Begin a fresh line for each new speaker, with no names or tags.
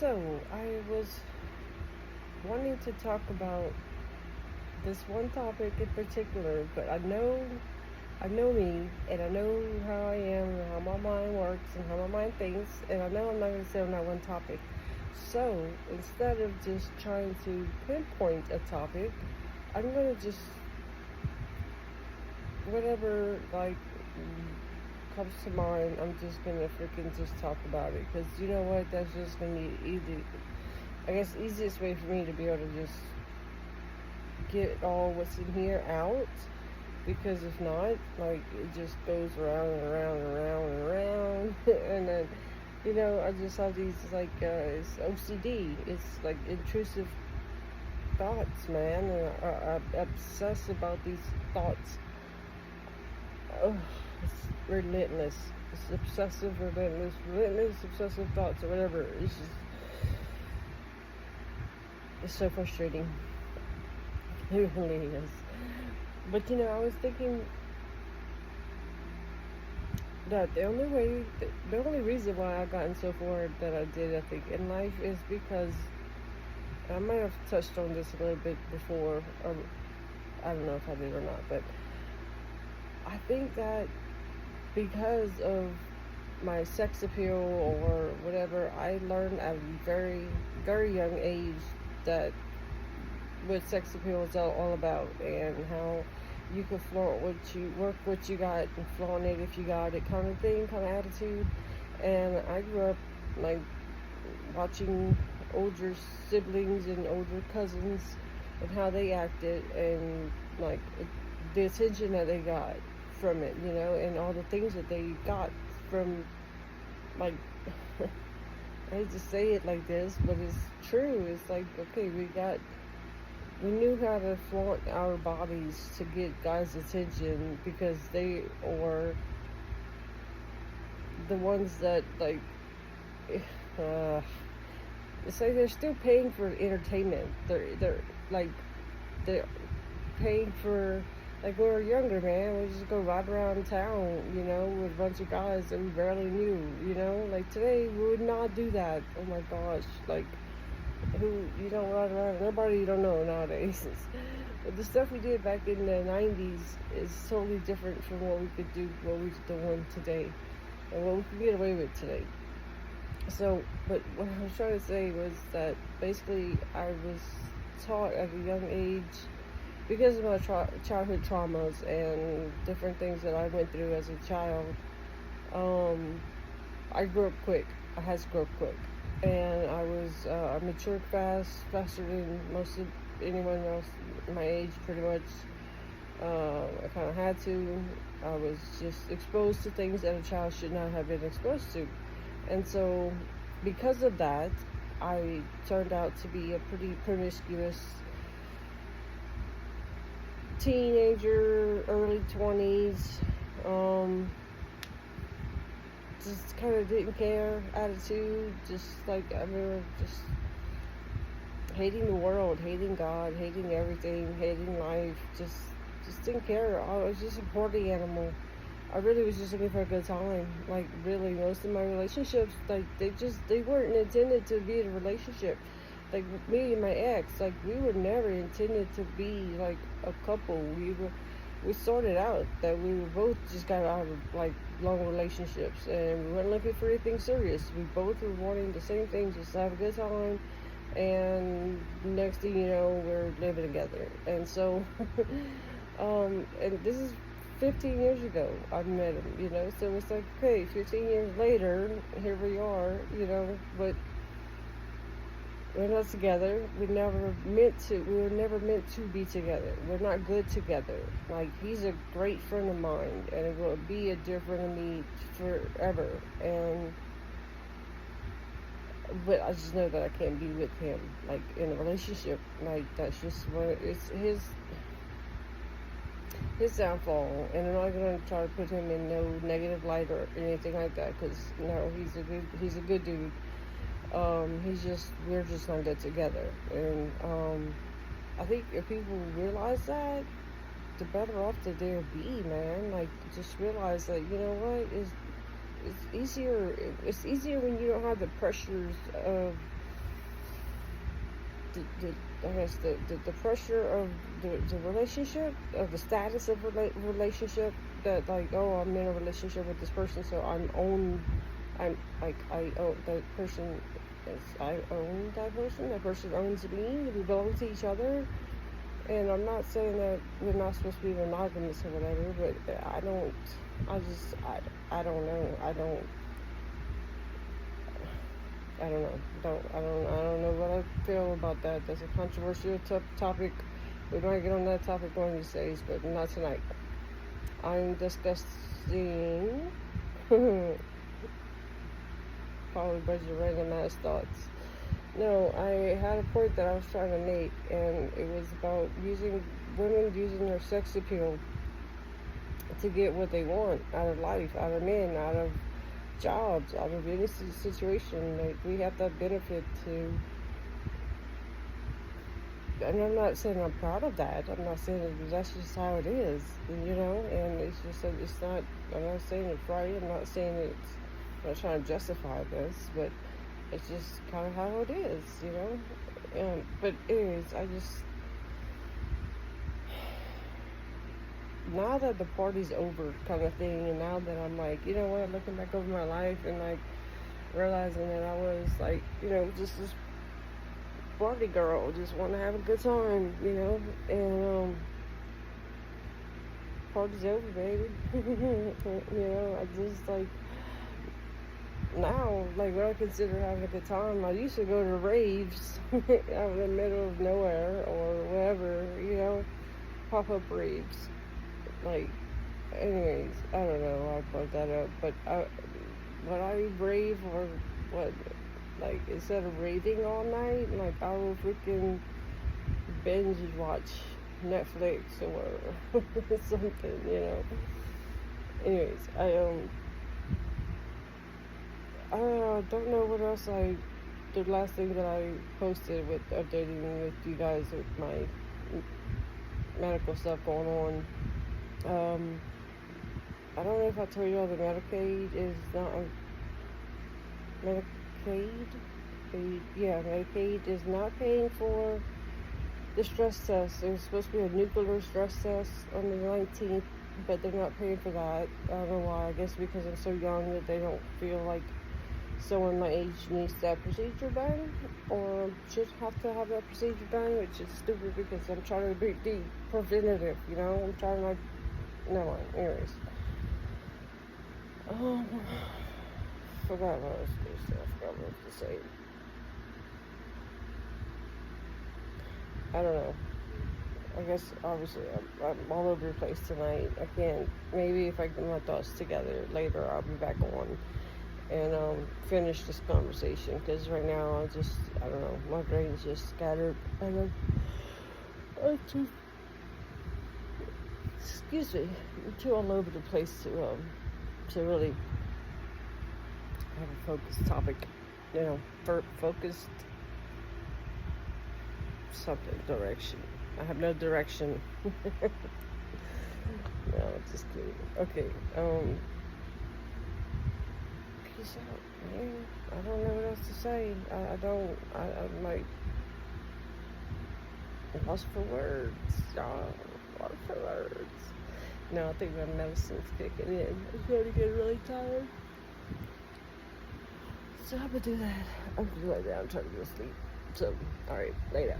So, I was wanting to talk about this one topic in particular, but I know me, and I know how I am, and how my mind works, and how my mind thinks, and I know I'm not going to stay on that one topic. So, instead of just trying to pinpoint a topic, I'm going to just, whatever, comes to mind, I'm just going to freaking just talk about it. Because you know what? That's just going to be easy. I guess the easiest way for me to be able to just get all what's in here out, because if not, like, it just goes around and around and around and around and then I just have these it's OCD. It's like intrusive thoughts, man, and I obsess about these thoughts. Oh, it's relentless. It's obsessive, relentless obsessive thoughts or whatever. It's so frustrating. It really is. But I was thinking that the only reason why I've gotten so far that I did, I think, in life is because I might have touched on this a little bit before, or I don't know if I did or not, but I think that because of my sex appeal or whatever, I learned at a very, very young age that what sex appeal is all about, and how you can work what you got and flaunt it if you got it, kind of thing, kind of attitude. And I grew up like watching older siblings and older cousins and how they acted, and like the attention that they got from it, and all the things that they got from, like, I hate to say it like this, but it's true. It's like, okay, we knew how to flaunt our bodies to get guys' attention, because they are the ones that, like, uh, it's like they're still paying for entertainment. Like they're paying for, like, when we were younger, man, we just go ride around town, with a bunch of guys that we barely knew, like today we would not do that. Oh my gosh, like, who you don't ride around, nobody you don't know nowadays. But the stuff we did back in the 90s is totally different from what we could do, what we're doing today, and what we can get away with today. So, but what I was trying to say was that basically I was taught at a young age, because of my childhood traumas and different things that I went through as a child. I grew up quick. I had to grow up quick, and I matured faster than most of anyone else my age, pretty much. I kind of had to. I was just exposed to things that a child should not have been exposed to, and so because of that, I turned out to be a pretty promiscuous teenager, early 20s. Just kind of didn't care attitude. Just like, I remember just hating the world, hating God, hating everything, hating life. Just didn't care. I was just a party animal. I really was just looking for a good time. Like, really, most of my relationships, like, they weren't intended to be in a relationship. Like, me and my ex, like, we were never intended to be like a couple. We sorted out that we were both just got out of, like, long relationships, and we weren't looking for anything serious. We both were wanting the same thing, just to have a good time. And next thing you know, we're living together. And so and this is 15 years ago I met him, so it's like, okay, 15 years later, here we are, but we're not together. We were never meant to be together. We're not good together. Like, he's a great friend of mine, and it will be a dear friend of me forever. But I just know that I can't be with him, like, in a relationship. Like, that's just what it's his downfall. And I'm not gonna try to put him in no negative light or anything like that, because no, he's a good dude. We're just not good together. And I think if people realize that, the better off that they'll be, man. Like, just realize that, you know what, it's easier when you don't have the pressures of I guess the pressure of the relationship, of the status of relationship, that like, oh, I'm in a relationship with this person, so I'm like, I own the person, is I own that person owns me, we belong to each other. And I'm not saying that we're not supposed to be monogamous or whatever, but I don't know. I don't know. I don't know what I feel about that. That's a controversial topic. We might get on that topic one of these days, but not tonight. I'm discussing probably a bunch of random ass thoughts. No, I had a point that I was trying to make, and it was about women using their sex appeal to get what they want out of life, out of men, out of jobs, out of any situation. Like, we have that benefit to, and I'm not saying I'm proud of that. I'm not saying that's just how it is, and it's just that it's not. I'm not saying it's right. I'm not saying it's. I'm not trying to justify this, but it's just kind of how it is, But anyways, now that the party's over, kind of thing, and now that I'm like, you know what, looking back over my life and like realizing that I was like, just this party girl, just want to have a good time, and party's over, baby. I just like. Now, like, what I consider having a good time, I used to go to raves out in the middle of nowhere or whatever, pop-up raves. Like, anyways, I don't know why I brought that up, but when I rave, or what, like, instead of raving all night, like, I will freaking binge watch Netflix or something, Anyways, I don't know what else the last thing that I posted with updating with you guys with my medical stuff going on. I don't know if I told you all the Medicaid is not Medicaid. Medicaid is not paying for the stress test. There's supposed to be a nuclear stress test on the 19th, but they're not paying for that. I don't know why. I guess because I'm so young that they don't feel like someone my age needs that procedure done, or should have to have that procedure done, which is stupid because I'm trying to be preventative, I'm trying to, like, no one. Anyways. Forgot what I was going to say. I forgot what I was to say. I don't know. I guess, obviously, I'm all over the place tonight. I can't, maybe if I get my thoughts together later, I'll be back on and finish this conversation, because right now I don't know, my brain's just scattered, and I'm excuse me, I'm too all over the place to really have a focused topic, focused something, direction. I have no direction. No, just kidding. Okay, peace out, man. I don't know what else to say. I'm like lost for words, y'all. Lost for words. No, I think my medicine's kicking in. I'm starting to get really tired. So I'm gonna do that. I'm gonna lay down and try to go to sleep. So, alright, later.